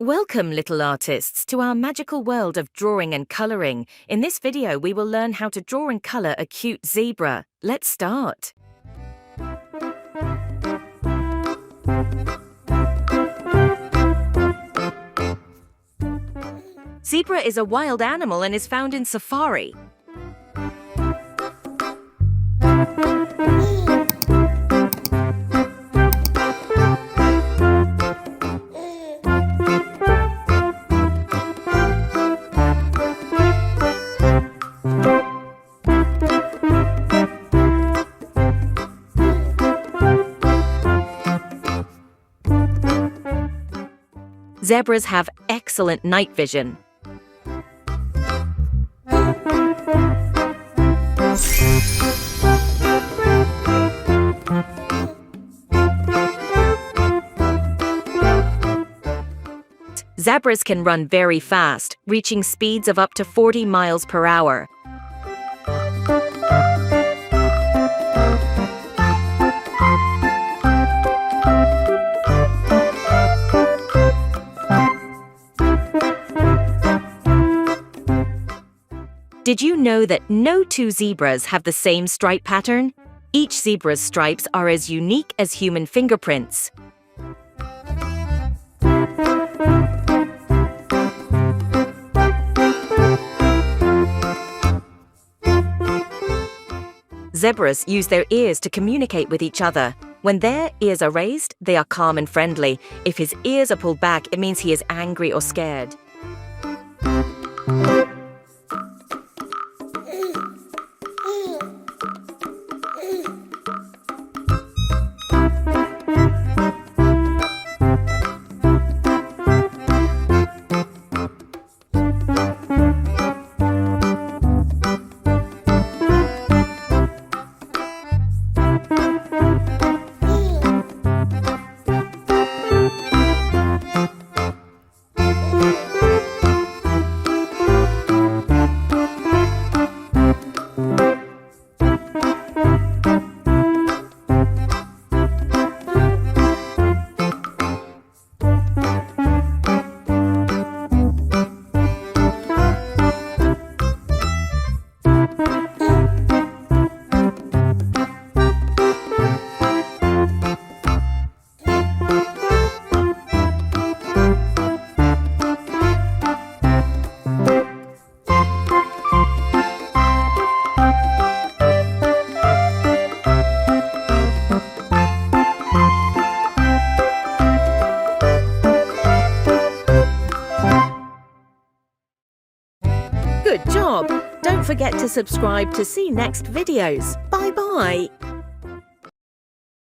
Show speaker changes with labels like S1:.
S1: Welcome, little artists, to our magical world of drawing and colouring. In this video, we will learn how to draw and colour a cute zebra. Let's start. Zebra is a wild animal and is found in safari. Zebras have excellent night vision. Zebras can run very fast, reaching speeds of up to 40 miles per hour. Did you know that no two zebras have the same stripe pattern? Each zebra's stripes are as unique as human fingerprints. Zebras use their ears to communicate with each other. When their ears are raised, they are calm and friendly. If his ears are pulled back, it means he is angry or scared. Good job! Don't forget to subscribe to see next videos. Bye-bye!